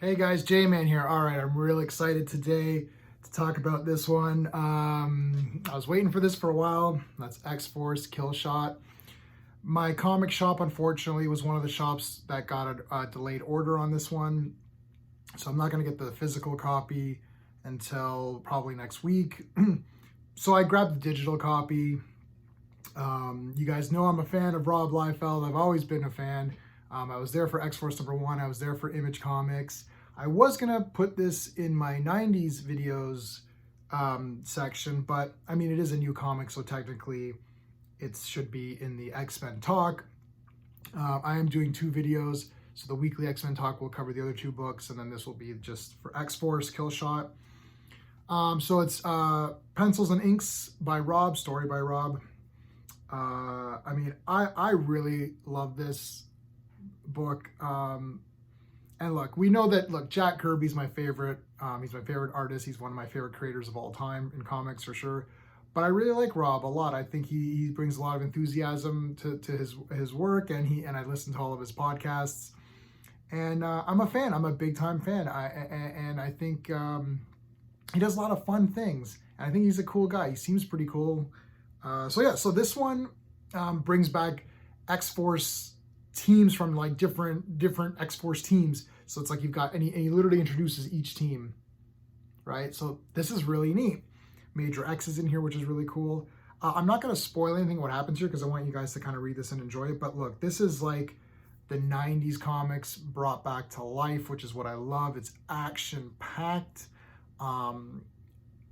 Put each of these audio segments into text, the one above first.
Hey guys, J-Man here. All right, I'm real excited today to talk about this one. I was waiting for this for a while. That's X-Force Killshot. My comic shop, unfortunately, was one of the shops that got a delayed order on this one. So I'm not going to get the physical copy until probably next week. So I grabbed the digital copy. You guys know I'm a fan of Rob Liefeld. I've always been a fan. I was there for X-Force #1. I was there for Image Comics. I was going to put this in my 90s videos section, but I mean, it is a new comic, so technically it should be in the X-Men talk. I am doing 2 videos, so the weekly X-Men talk will cover the other 2 books, and then this will be just for X-Force Killshot. So it's pencils and inks by Rob, story by Rob. I mean, I really love this book. And look, we know that, look, Jack Kirby's my favorite. He's my favorite artist. He's one of my favorite creators of all time in comics for sure. But I really like Rob a lot. I think he brings a lot of enthusiasm to his work, and I listen to all of his podcasts. And I'm a fan. I'm a big time fan. And I think he does a lot of fun things. And I think he's a cool guy. He seems pretty cool. So this one brings back X-Force teams from like different X-Force teams. So it's like you've got, and he literally introduces each team, right? So this is really neat. Major X is in here, which is really cool. I'm not going to spoil anything what happens here because I want you guys to kind of read this and enjoy it. But look, this is like the 90s comics brought back to life, which is what I love. It's action-packed.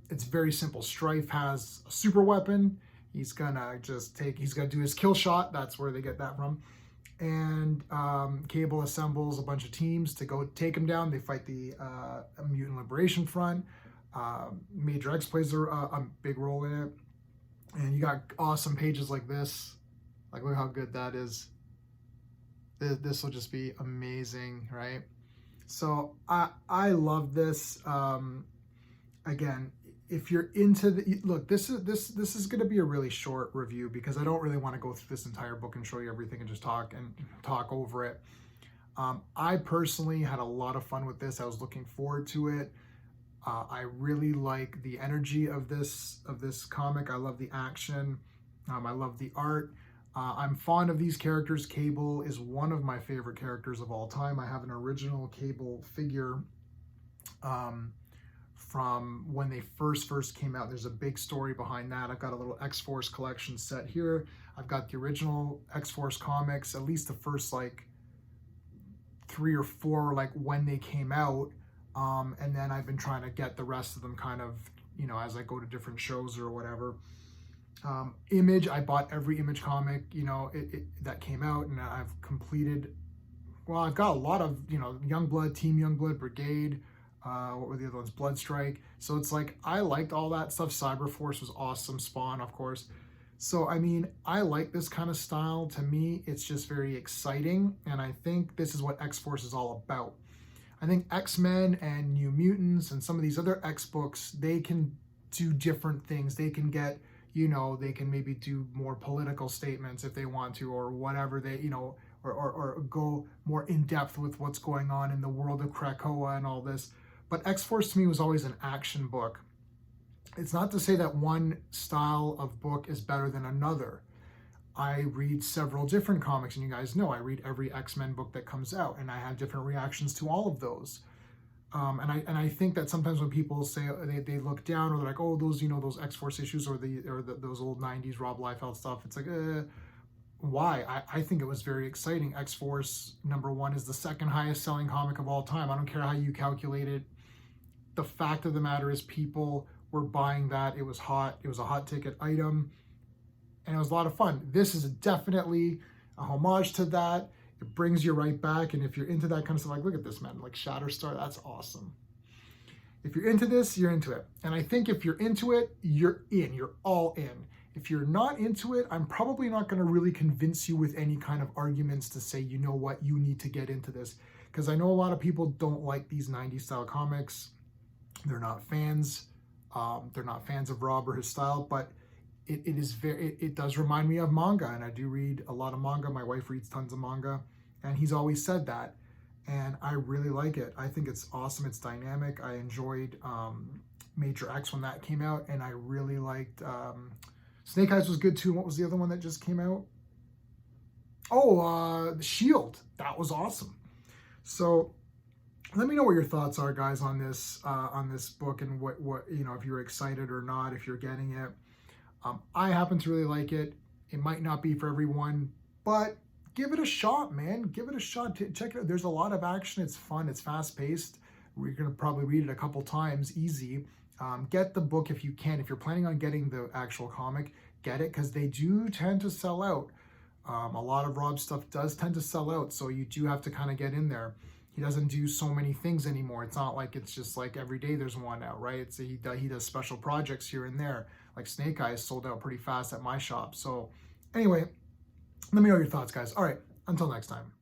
It's very simple. Strife has a super weapon. He's gonna do his kill shot. That's where they get that from. And Cable assembles a bunch of teams to go take him down. They fight the Mutant Liberation Front. Major X plays a big role in it. And you got awesome pages like this. Like, look how good that is. This will just be amazing, right? So I love this. Again, if you're into the look, this is going to be a really short review because I don't really want to go through this entire book and show you everything and just talk over it. I personally had a lot of fun with this. I was looking forward to it. I really like the energy of this comic. I love the action. I love the art. I'm fond of these characters. Cable is one of my favorite characters of all time. I have an original Cable figure from when they first came out. There's a big story behind that. I've got a little X-Force collection set here. I've got the original X-Force comics, at least the first like 3 or 4, like when they came out. And then I've been trying to get the rest of them kind of, you know, as I go to different shows or whatever. Image, I bought every Image comic, you know, that came out, and I've completed, well, I've got a lot of, you know, Youngblood, Team Youngblood, Brigade, what were the other ones? Bloodstrike. So it's like, I liked all that stuff. Cyberforce was awesome. Spawn, of course. So, I mean, I like this kind of style. To me, it's just very exciting. And I think this is what X-Force is all about. I think X-Men and New Mutants and some of these other X books, they can do different things. They can get, you know, they can maybe do more political statements if they want to, or whatever they, you know, or go more in depth with what's going on in the world of Krakoa and all this. But X-Force to me was always an action book. It's not to say that one style of book is better than another. I read several different comics, and you guys know I read every X-Men book that comes out, and I have different reactions to all of those. And I think that sometimes when people say they look down, or they're like, oh, those, you know, those X-Force issues, or those old 90s Rob Liefeld stuff, it's like, why? I think it was very exciting. X-Force #1 is the 2nd highest selling comic of all time. I don't care how you calculate it. The fact of the matter is people were buying that. It was hot. It was a hot ticket item. And it was a lot of fun. This is definitely a homage to that. It brings you right back. And if you're into that kind of stuff, like, look at this, man. Like Shatterstar, that's awesome. If you're into this, you're into it. And I think if you're into it, you're in. You're all in. If you're not into it, I'm probably not going to really convince you with any kind of arguments to say, you know what, you need to get into this. Because I know a lot of people don't like these 90s style comics. They're not fans. They're not fans of Rob or his style, but it does remind me of manga, and I do read a lot of manga. My wife reads tons of manga, and he's always said that. and I really like it. I think it's awesome. It's dynamic. I enjoyed Major X when that came out, and I really liked Snake Eyes was good too. What was the other one that just came out? Oh, the Shield. That was awesome. So let me know what your thoughts are, guys, on this book, and what if you're excited or not, if you're getting it. I happen to really like it. It might not be for everyone, but give it a shot, man. Give it a shot. Check it out. There's a lot of action. It's fun. It's fast paced. We're gonna probably read it a couple times, easy. Get the book if you can. If you're planning on getting the actual comic, get it, because they do tend to sell out. A lot of Rob's stuff does tend to sell out, so you do have to kind of get in there. He doesn't do so many things anymore. It's not like it's just like every day there's one out, right? He does special projects here and there. Like Snake Eyes sold out pretty fast at my shop. So anyway, let me know your thoughts, guys. All right, until next time.